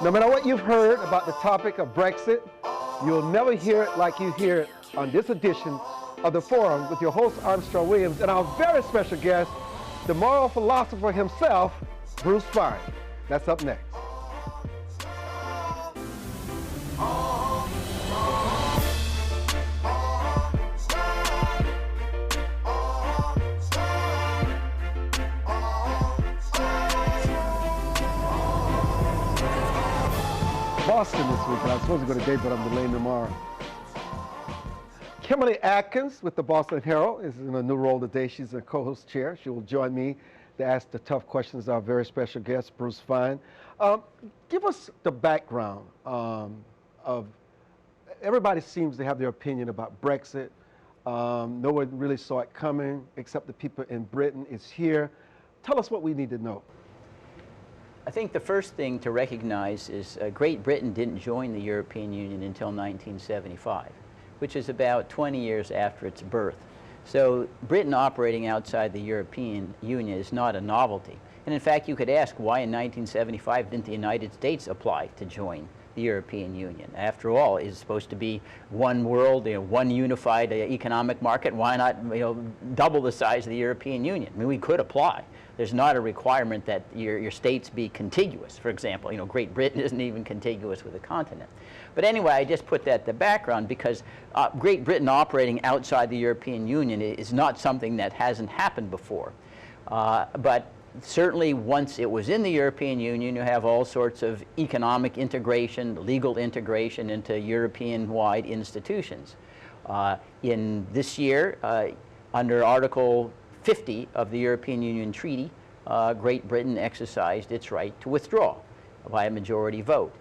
No matter what you've heard about the topic of Brexit, you'll never hear it like you hear it on this edition of The Forum with your host, Armstrong Williams, and our very special guest, the moral philosopher himself, Bruce Fein. That's up next. Boston this week, and I was supposed to go today, but I'm delaying tomorrow. Kimberly Atkins with the Boston Herald is in a new role today. She's in co-host chair. She will join me to ask the tough questions of our very special guest, Bruce Fein. Give us the background of, everybody seems to have their opinion about Brexit. No one really saw it coming except the people in Britain. It's here. Tell us what we need to know. I think the first thing to recognize is Great Britain didn't join the European Union until 1975, which is about 20 years after its birth. So Britain operating outside the European Union is not a novelty. And in fact, you could ask why in 1975 didn't the United States apply to join the European Union? After all, it's supposed to be one world, one unified economic market. Why not double the size of the European Union? I mean, we could apply. There's not a requirement that your states be contiguous. For example, Great Britain isn't even contiguous with the continent. But anyway, I just put that in the background because Great Britain operating outside the European Union is not something that hasn't happened before. But certainly once it was in the European Union, you have all sorts of economic integration, legal integration into European-wide institutions. In this year, under Article 50 of the European Union Treaty, Great Britain exercised its right to withdraw by a majority vote.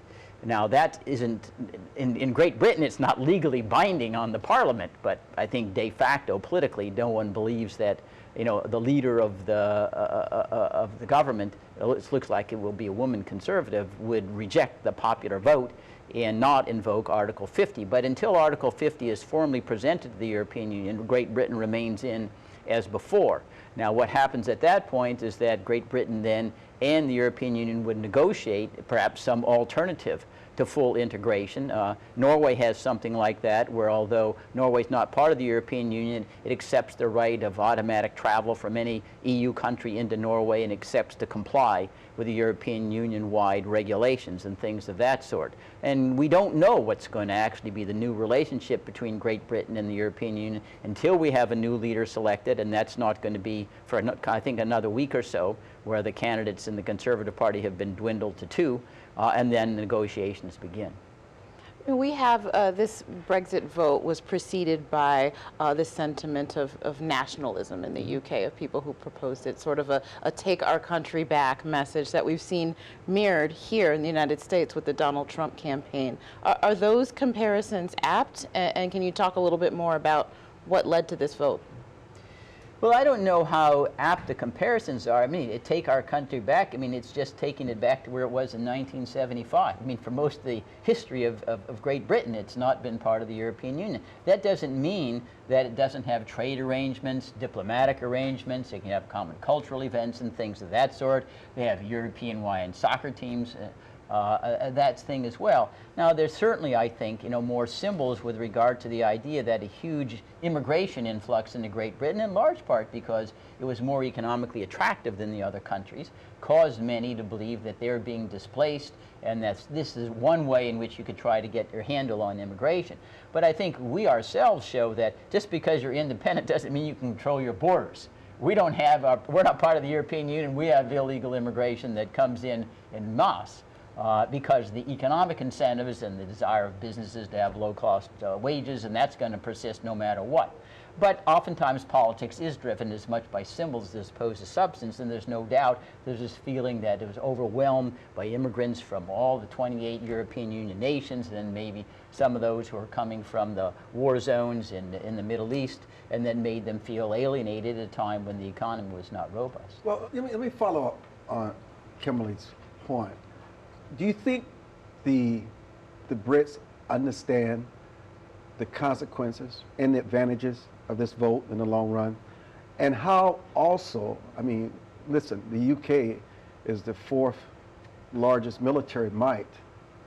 Now that isn't, in Great Britain it's not legally binding on the Parliament, but I think de facto politically no one believes that the leader of the government, it looks like it will be a woman conservative, would reject the popular vote and not invoke Article 50. But until Article 50 is formally presented to the European Union, Great Britain remains in as before. Now what happens at that point is that Great Britain then and the European Union would negotiate perhaps some alternative to full integration. Norway has something like that, where although Norway's not part of the European Union, it accepts the right of automatic travel from any EU country into Norway and accepts to comply with the European Union-wide regulations and things of that sort. And we don't know what's going to actually be the new relationship between Great Britain and the European Union until we have a new leader selected, and that's not going to be for, I think, another week or so, where the candidates in the Conservative Party have been dwindled to two, and then the negotiations begin. We have this Brexit vote was preceded by the sentiment of nationalism in the UK, of people who proposed it, sort of a take our country back message that we've seen mirrored here in the United States with the Donald Trump campaign. Are those comparisons apt? And can you talk a little bit more about what led to this vote? Well, I don't know how apt the comparisons are. I mean, take our country back. I mean, it's just taking it back to where it was in 1975. I mean, for most of the history of Great Britain, it's not been part of the European Union. That doesn't mean that it doesn't have trade arrangements, diplomatic arrangements. It can have common cultural events and things of that sort. They have European-wide soccer teams. That thing as well. Now, there's certainly, I think, more symbols with regard to the idea that a huge immigration influx into Great Britain, in large part because it was more economically attractive than the other countries, caused many to believe that they're being displaced, and that this is one way in which you could try to get your handle on immigration. But I think we ourselves show that just because you're independent doesn't mean you can control your borders. We don't have, we're not part of the European Union. We have illegal immigration that comes in masse. Because the economic incentives and the desire of businesses to have low-cost wages, and that's going to persist no matter what. But oftentimes politics is driven as much by symbols as opposed to substance, and there's no doubt there's this feeling that it was overwhelmed by immigrants from all the 28 European Union nations, and then maybe some of those who are coming from the war zones in the Middle East, and then made them feel alienated at a time when the economy was not robust. Well, let me follow up on Kimberly's point. Do you think the Brits understand the consequences and the advantages of this vote in the long run? And how also, I mean, listen, the UK is the fourth largest military might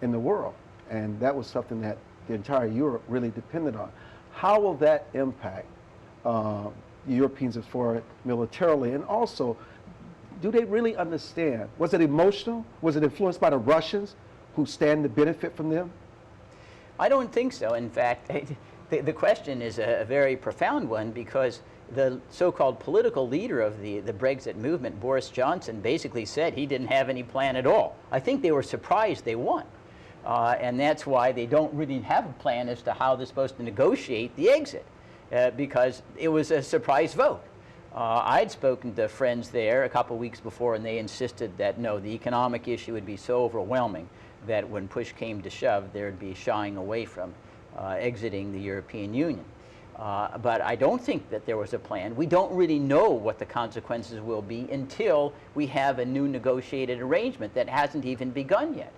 in the world. And that was something that the entire Europe really depended on. How will that impact Europeans as far as militarily? And also, do they really understand? Was it emotional? Was it influenced by the Russians who stand to benefit from them? I don't think so. In fact, the question is a very profound one, because the so-called political leader of the Brexit movement, Boris Johnson, basically said he didn't have any plan at all. I think they were surprised they won. And that's why they don't really have a plan as to how they're supposed to negotiate the exit, because it was a surprise vote. I'd spoken to friends there a couple of weeks before, and they insisted that no, the economic issue would be so overwhelming that when push came to shove, there'd be shying away from exiting the European Union. But I don't think that there was a plan. We don't really know what the consequences will be until we have a new negotiated arrangement that hasn't even begun yet,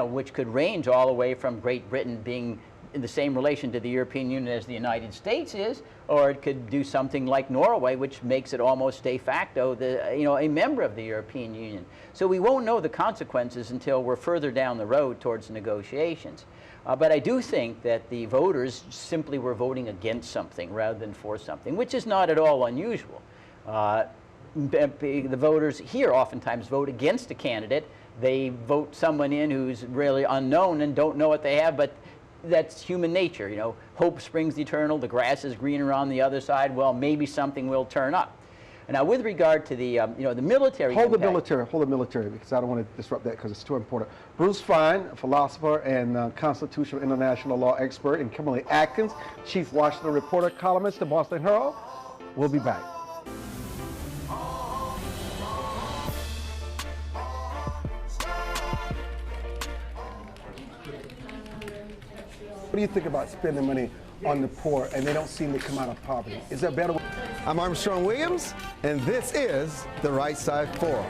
which could range all the way from Great Britain being in the same relation to the European Union as the United States is, or it could do something like Norway, which makes it almost de facto a member of the European Union. So we won't know the consequences until we're further down the road towards negotiations. But I do think that the voters simply were voting against something rather than for something, which is not at all unusual. The voters here oftentimes vote against a candidate. They vote someone in who's really unknown and don't know what they have, but that's human nature. Hope springs eternal, the grass is greener on the other side. Well, maybe something will turn up. And now, with regard to the the military hold impact, the military, because I don't want to disrupt that because it's too important. Bruce Fine, philosopher and constitutional international law expert, and Kimberly Atkins, chief Washington Reporter, columnist, the Boston Herald. We'll be back. What do you think about spending money on the poor and they don't seem to come out of poverty? Is there a better way? I'm Armstrong Williams, and this is The Right Side Forum.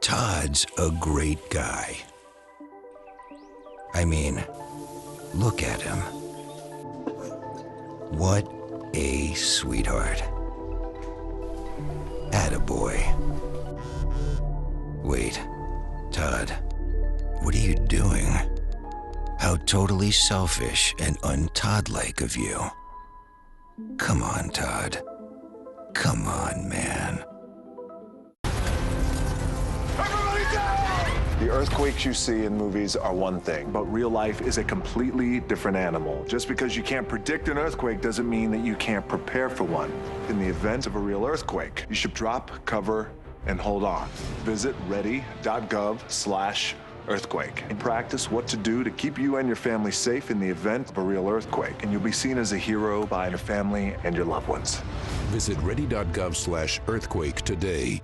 Todd's a great guy. I mean, look at him. What a sweetheart. Attaboy. Wait, Todd, what are you doing? How totally selfish and un-Todd-like of you. Come on, Todd. Come on, man. The earthquakes you see in movies are one thing, but real life is a completely different animal. Just because you can't predict an earthquake doesn't mean that you can't prepare for one. In the event of a real earthquake, you should drop, cover, and hold on. Visit ready.gov/earthquake and practice what to do to keep you and your family safe in the event of a real earthquake. And you'll be seen as a hero by your family and your loved ones. Visit ready.gov/earthquake today.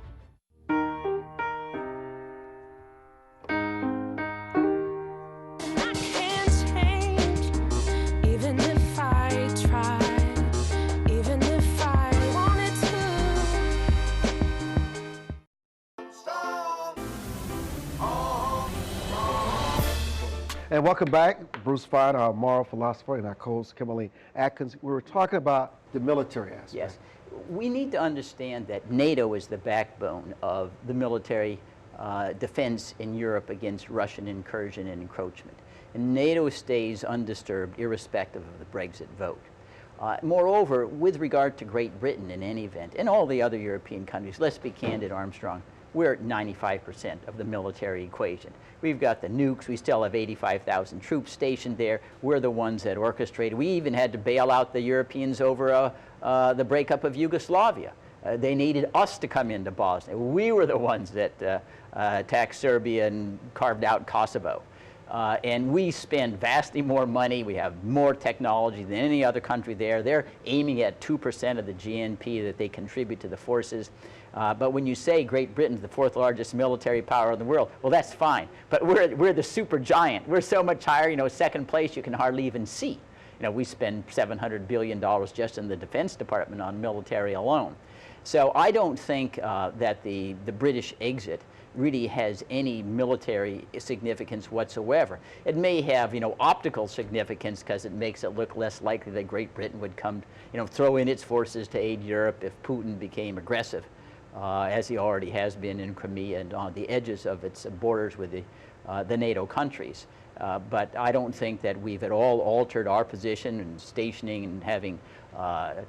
And welcome back. Bruce Fine, our moral philosopher, and our co-host Kimberly Atkins. We were talking about the military aspect. yes, we need to understand that NATO is the backbone of the military defense in Europe against Russian incursion and encroachment. And NATO stays undisturbed irrespective of the Brexit vote. Moreover, with regard to Great Britain in any event, and all the other European countries, let's be candid, Armstrong, we're at 95% of the military equation. We've got the nukes. We still have 85,000 troops stationed there. We're the ones that orchestrated. We even had to bail out the Europeans over the breakup of Yugoslavia. They needed us to come into Bosnia. We were the ones that attacked Serbia and carved out Kosovo. And we spend vastly more money. We have more technology than any other country there. They're aiming at 2% of the GNP that they contribute to the forces. But when you say Great Britain's the fourth largest military power in the world, well, that's fine. But we're the super giant. We're so much higher, second place you can hardly even see. We spend $700 billion just in the Defense Department on military alone. So I don't think that the British exit really has any military significance whatsoever. It may have, optical significance because it makes it look less likely that Great Britain would come, throw in its forces to aid Europe if Putin became aggressive, as he already has been in Crimea and on the edges of its borders with the NATO countries. But I don't think that we've at all altered our position in stationing and having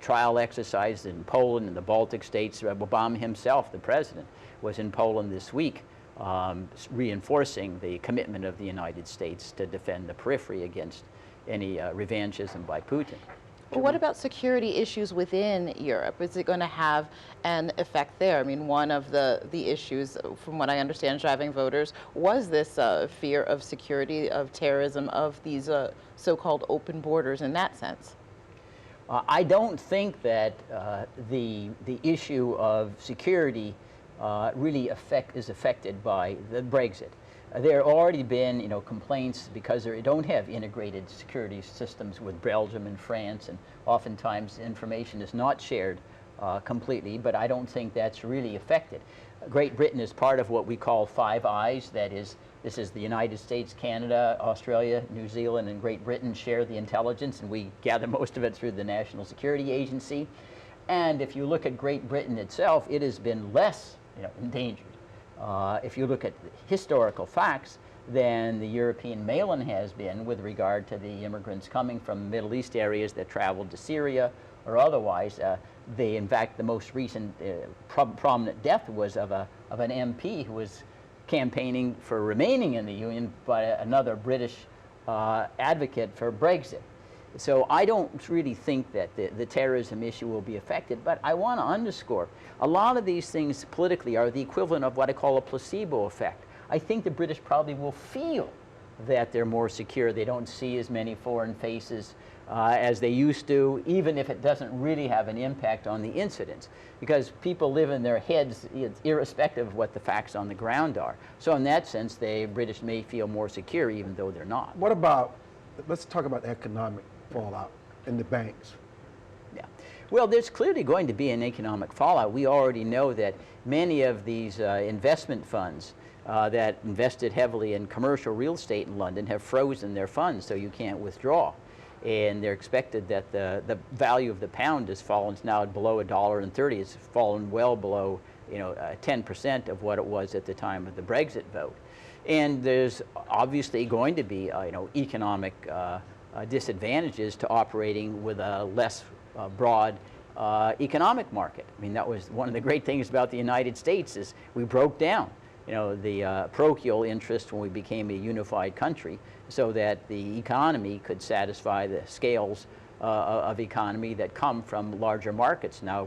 trial exercises in Poland and the Baltic states. Obama himself, the president, was in Poland this week, reinforcing the commitment of the United States to defend the periphery against any revanchism by Putin. Well, what about security issues within Europe? Is it going to have an effect there? I mean, one of the issues, from what I understand, driving voters was this fear of security, of terrorism, of these so-called open borders in that sense. I don't think that the issue of security really is affected by the Brexit. There have already been, complaints because they don't have integrated security systems with Belgium and France, and oftentimes information is not shared completely, but I don't think that's really affected. Great Britain is part of what we call Five Eyes. That is, this is the United States, Canada, Australia, New Zealand, and Great Britain share the intelligence, and we gather most of it through the National Security Agency. And if you look at Great Britain itself, it has been less, endangered. If you look at historical facts, then the European mail-in has been with regard to the immigrants coming from Middle East areas that traveled to Syria or otherwise. In fact, the most recent prominent death was of an MP who was campaigning for remaining in the Union, but another British advocate for Brexit. So I don't really think that the terrorism issue will be affected, but I want to underscore, a lot of these things politically are the equivalent of what I call a placebo effect. I think the British probably will feel that they're more secure. They don't see as many foreign faces as they used to, even if it doesn't really have an impact on the incidents, because people live in their heads irrespective of what the facts on the ground are. So in that sense, the British may feel more secure even though they're not. What about, let's talk about economic fallout in the banks. Yeah. Well, there's clearly going to be an economic fallout. We already know that many of these investment funds that invested heavily in commercial real estate in London have frozen their funds, so you can't withdraw. And they're expected that the value of the pound has fallen. It's now below $1.30. It's fallen well below 10% of what it was at the time of the Brexit vote. And there's obviously going to be economic disadvantages to operating with a less broad economic market. I mean, that was one of the great things about the United States is we broke down, the parochial interest when we became a unified country, so that the economy could satisfy the scales of economy that come from larger markets now.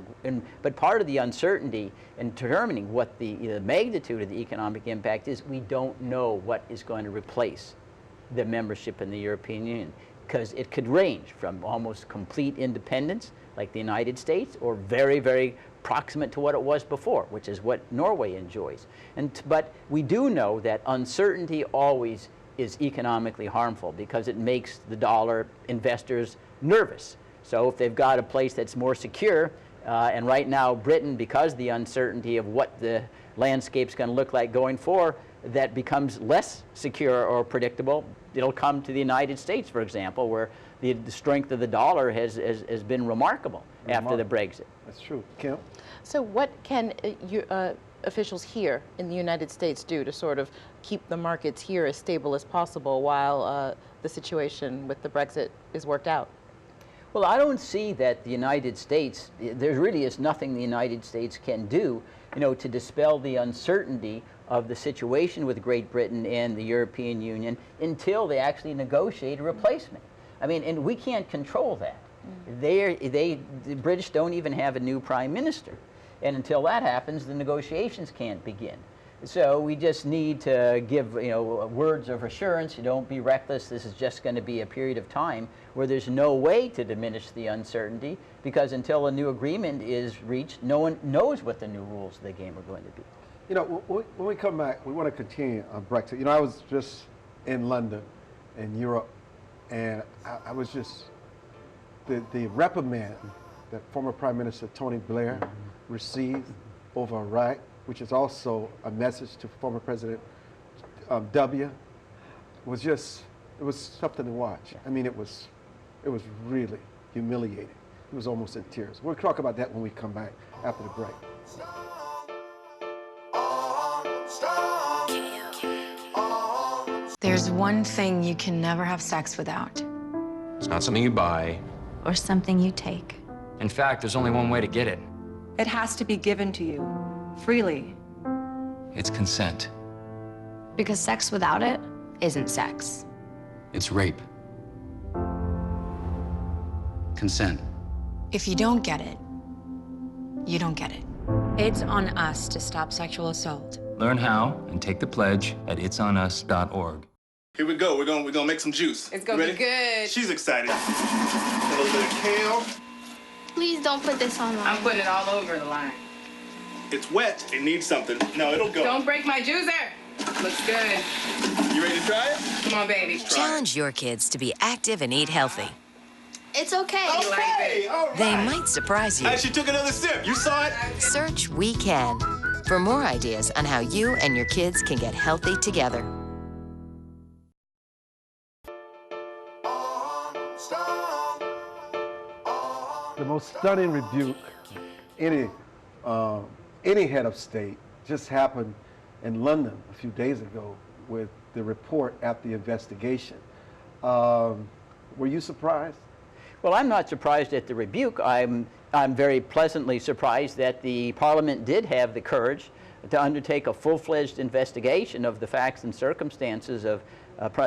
But part of the uncertainty in determining what the magnitude of the economic impact is, we don't know what is going to replace the membership in the European Union, because it could range from almost complete independence, like the United States, or very, very proximate to what it was before, which is what Norway enjoys. But we do know that uncertainty always is economically harmful because it makes the dollar investors nervous. So if they've got a place that's more secure, and right now Britain, because the uncertainty of what the landscape's going to look like going forward, that becomes less secure or predictable, it'll come to the United States, for example, where the strength of the dollar has been remarkable after the Brexit. That's true. Kim? So what can officials here in the United States do to sort of keep the markets here as stable as possible while the situation with the Brexit is worked out? Well, I don't see that the United States, there really is nothing the United States can do, to dispel the uncertainty of the situation with Great Britain and the European Union until they actually negotiate a replacement. I mean, and we can't control that. The British don't even have a new prime minister. And until that happens, the negotiations can't begin. So we just need to give words of assurance. You don't be reckless. This is just going to be a period of time where there's no way to diminish the uncertainty, because until a new agreement is reached, no one knows what the new rules of the game are going to be. When we come back, we want to continue on Brexit. I was just in London, in Europe, and I was just, the reprimand that former Prime Minister Tony Blair received over Iraq which is also a message to former President W, was just, it was something to watch. I mean, it was really humiliating. He was almost in tears. We'll talk about that when we come back after the break. There's one thing you can never have sex without. It's not something you buy. Or something you take. In fact, there's only one way to get it. It has to be given to you, freely. It's consent. Because sex without it isn't sex. It's rape. Consent. If you don't get it, you don't get it. It's on us to stop sexual assault. Learn how and take the pledge at itsonus.org. Here we go. We're gonna make some juice. It's gonna be good. She's excited. A little bit of kale. Please don't put this online. I'm putting it all over the line. It's wet. It needs something. No, it'll go. Don't break my juicer. Looks good. You ready to try it? Come on, baby. Challenge your kids to be active and eat healthy. It's okay. Okay, all right. They might surprise you. Hey, she took another sip. You saw it? Search We Can for more ideas on how you and your kids can get healthy together. The most stunning rebuke any head of state just happened in London a few days ago with the report after the investigation. Were you surprised? Well, I'm not surprised at the rebuke. I'm very pleasantly surprised that the Parliament did have the courage to undertake a full-fledged investigation of the facts and circumstances of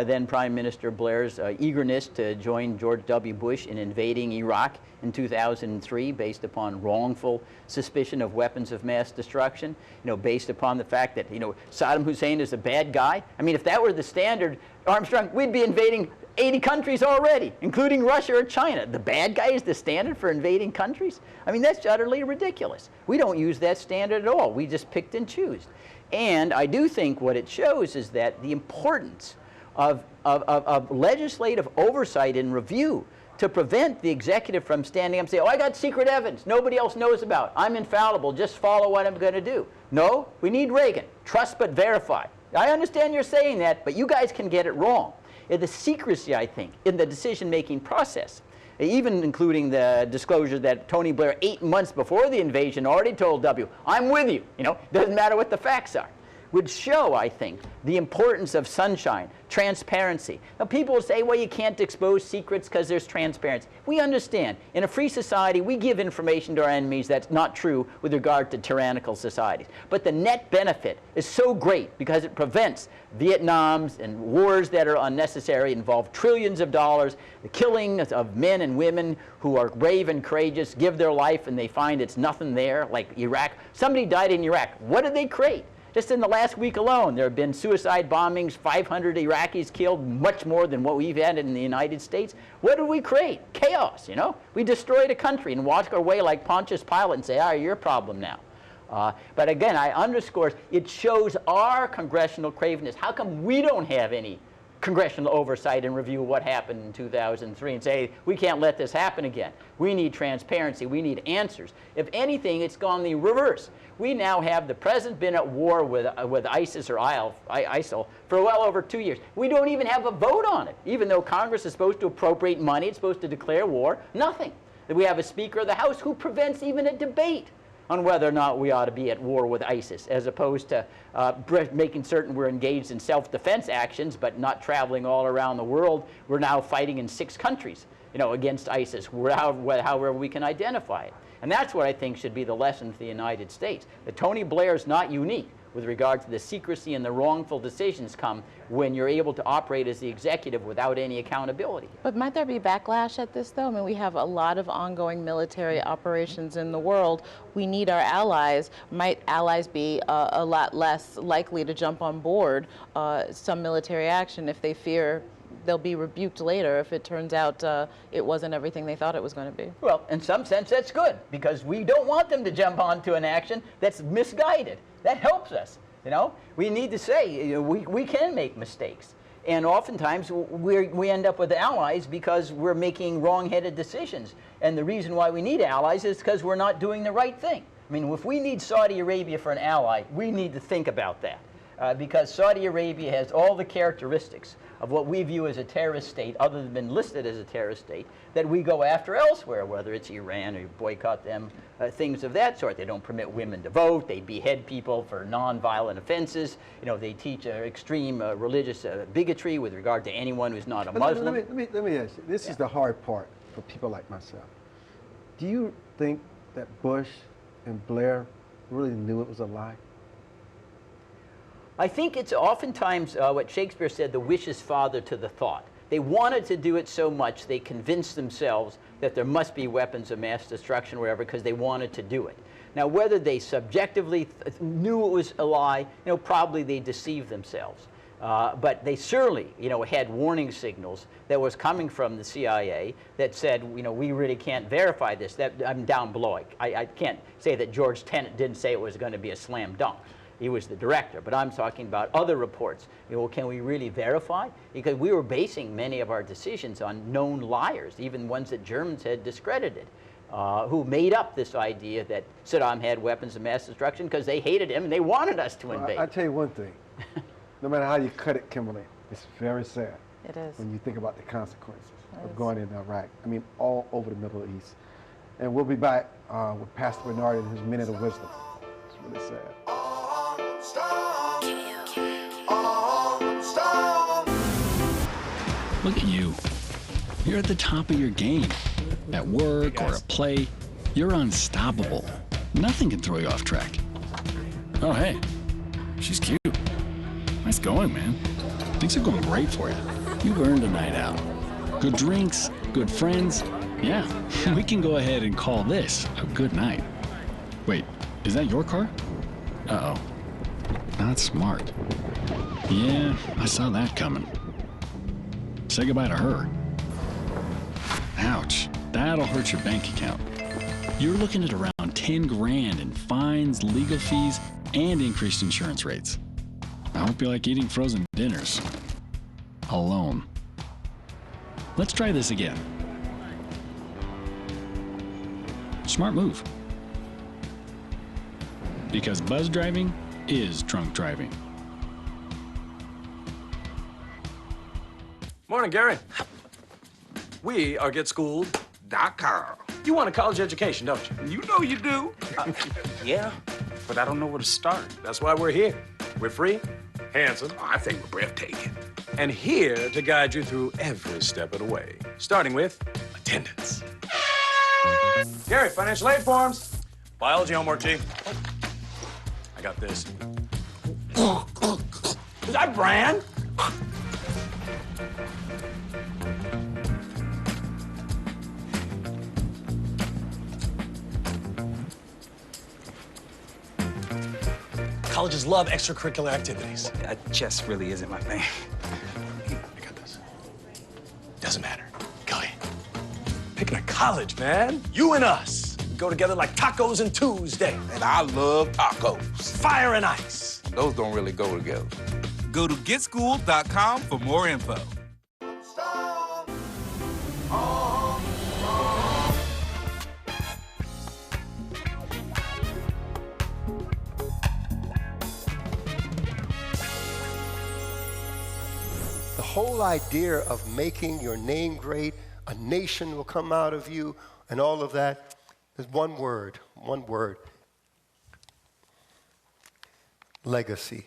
then Prime Minister Blair's eagerness to join George W. Bush in invading Iraq in 2003 based upon wrongful suspicion of weapons of mass destruction, based upon the fact that, Saddam Hussein is a bad guy. I mean, if that were the standard, Armstrong, we'd be invading 80 countries already, including Russia or China. The bad guy is the standard for invading countries? I mean, that's utterly ridiculous. We don't use that standard at all. We just picked and choose. And I do think what it shows is that the importance of legislative oversight and review to prevent the executive from standing up and saying, oh, I got secret evidence nobody else knows about. I'm infallible. Just follow what I'm going to do. No, we need Reagan. Trust but verify. I understand you're saying that, but you guys can get it wrong. The secrecy, I think, in the decision-making process, even including the disclosure that Tony Blair 8 months before the invasion already told W, I'm with you, doesn't matter what the facts are, would show, I think, the importance of sunshine, transparency. Now, people will say, well, you can't expose secrets because there's transparency. We understand. In a free society, we give information to our enemies that's not true with regard to tyrannical societies. But the net benefit is so great because it prevents Vietnams and wars that are unnecessary, involve trillions of dollars, the killing of men and women who are brave and courageous, give their life, and they find it's nothing there, like Iraq. Somebody died in Iraq. What did they create? Just in the last week alone, there have been suicide bombings, 500 Iraqis killed, much more than what we've had in the United States. What did we create? Chaos, We destroyed a country and walked our way like Pontius Pilate and say, your problem now. But again, I underscore, it shows our congressional cravenness. How come we don't have any congressional oversight and review what happened in 2003 and say, we can't let this happen again. We need transparency. We need answers. If anything, it's gone the reverse. We now have the president been at war with ISIS or ISIL for well over 2 years. We don't even have a vote on it, even though Congress is supposed to appropriate money. It's supposed to declare war. Nothing. We have a Speaker of the House who prevents even a debate on whether or not we ought to be at war with ISIS, as opposed to making certain we're engaged in self-defense actions, but not traveling all around the world. We're now fighting in 6 countries, against ISIS, however we can identify it. And that's what I think should be the lesson for the United States, that Tony Blair is not unique with regard to the secrecy and the wrongful decisions come when you're able to operate as the executive without any accountability. But might there be backlash at this, though? I mean, we have a lot of ongoing military operations in the world. We need our allies. Might allies be a lot less likely to jump on board some military action if they fear they'll be rebuked later if it turns out it wasn't everything they thought it was going to be? Well, in some sense, that's good, because we don't want them to jump onto an action that's misguided. That helps us, We need to say, we can make mistakes. And oftentimes, we end up with allies because we're making wrong-headed decisions. And the reason why we need allies is because we're not doing the right thing. I mean, if we need Saudi Arabia for an ally, we need to think about that. Because Saudi Arabia has all the characteristics of what we view as a terrorist state, other than been listed as a terrorist state, that we go after elsewhere, whether it's Iran or boycott them, things of that sort. They don't permit women to vote. They behead people for non-violent offenses. You know, they teach extreme religious bigotry with regard to anyone who's not a Muslim. Let me ask you, this is the hard part for people like myself. Do you think that Bush and Blair really knew it was a lie? I think it's oftentimes what Shakespeare said, the wish is father to the thought. They wanted to do it so much, they convinced themselves that there must be weapons of mass destruction or whatever because they wanted to do it. Now, whether they subjectively knew it was a lie, you know, probably they deceived themselves. But they certainly, you know, had warning signals that was coming from the CIA that said, you know, we really can't verify this. That I'm down below. I can't say that George Tenet didn't say it was going to be a slam dunk. He was the director, but I'm talking about other reports. You know, can we really verify? Because we were basing many of our decisions on known liars, even ones that Germans had discredited, who made up this idea that Saddam had weapons of mass destruction because they hated him and they wanted us to invade. I'll tell you one thing. No matter how you cut it, Kimberly, it's very sad. It is. When you think about the consequences of going into Iraq. I mean, all over the Middle East. And we'll be back with Pastor Bernard and his Minute of Wisdom. It's really sad. Look at you. You're at the top of your game. At work or at play, you're unstoppable. Nothing can throw you off track. Oh, hey, she's cute. Nice going, man. Things are going great for you. You've earned a night out. Good drinks, good friends. Yeah, we can go ahead and call this a good night. Wait, is that your car? Uh-oh. Not smart. Yeah, I saw that coming. Say goodbye to her. Ouch, that'll hurt your bank account. You're looking at around 10 grand in fines, legal fees, and increased insurance rates. I hope you like eating frozen dinners. Alone. Let's try this again. Smart move. Because buzz driving is drunk driving. Morning, Gary. We are GetSchooled.com. You want a college education, don't you? You know you do. Yeah, but I don't know where to start. That's why we're here. We're free, handsome. Oh, I think we're breathtaking. And here to guide you through every step of the way, starting with attendance. Gary, financial aid forms. Biology homework, G. I got this. Is that Bran? Colleges love extracurricular activities. Chess really isn't my thing. I got this. Doesn't matter. Go ahead. Picking a college, man. You and us. We go together like tacos and Tuesday. And I love tacos. Fire and ice. Those don't really go together. Go to GetSchooled.com for more info. The whole idea of making your name great, a nation will come out of you, and all of that is one word. Legacy.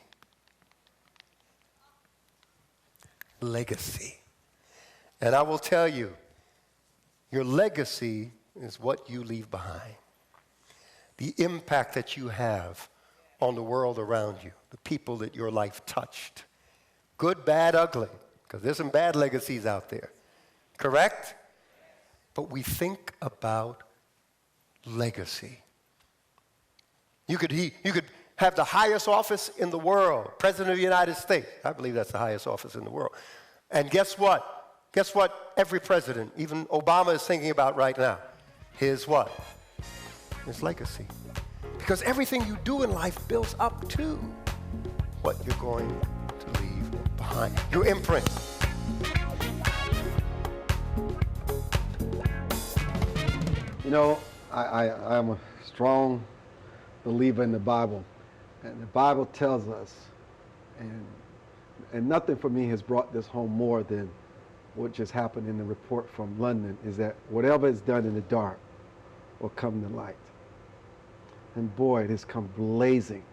Legacy. And I will tell you, your legacy is what you leave behind. The impact that you have on the world around you, the people that your life touched. Good, bad, ugly. Because there's some bad legacies out there, correct? But we think about legacy. You could have the highest office in the world, President of the United States. I believe that's the highest office in the world. And guess what? Guess what every president, even Obama, is thinking about right now? His what? His legacy. Because everything you do in life builds up to what you're going to leave behind, your imprint. You know, I'm a strong believer in the Bible. And the Bible tells us, and nothing for me has brought this home more than what just happened in the report from London, is that whatever is done in the dark will come to light. And boy, it has come blazing.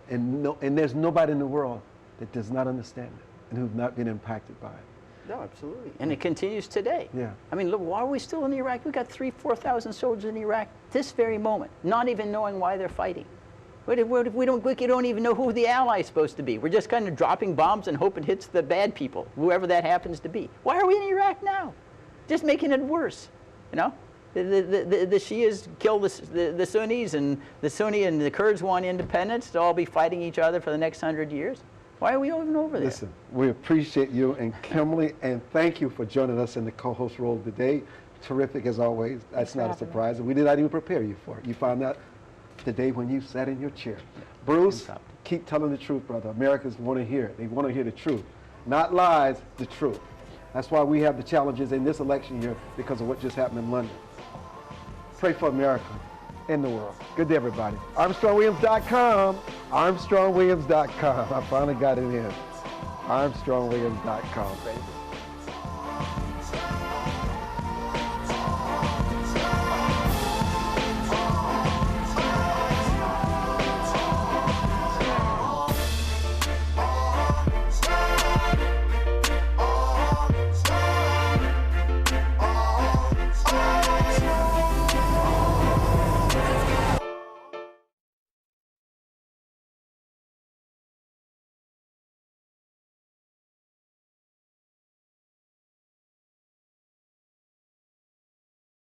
And there's nobody in the world that does not understand it and who've not been impacted by it. No, absolutely. And it continues today. Yeah. I mean, look, why are we still in Iraq? We've got 3,000 to 4,000 soldiers in Iraq this very moment, not even knowing why they're fighting. What if we don't even know who the ally is supposed to be? We're just kind of dropping bombs and hope it hits the bad people, whoever that happens to be. Why are we in Iraq now? Just making it worse, you know? The Shias kill the Sunnis, and the Sunni and the Kurds want independence to all be fighting each other for the next 100 years. Why are we even over there? Listen, we appreciate you and Kimberly, and thank you for joining us in the co-host role today. Terrific as always. That's not a surprise, and we did not even prepare you for it. You found out the day when you sat in your chair. Bruce, keep telling the truth, brother. Americans want to hear it. They want to hear the truth. Not lies, the truth. That's why we have the challenges in this election year, because of what just happened in London. Pray for America and the world. Good day, everybody. ArmstrongWilliams.com. ArmstrongWilliams.com. I finally got it in. ArmstrongWilliams.com, baby.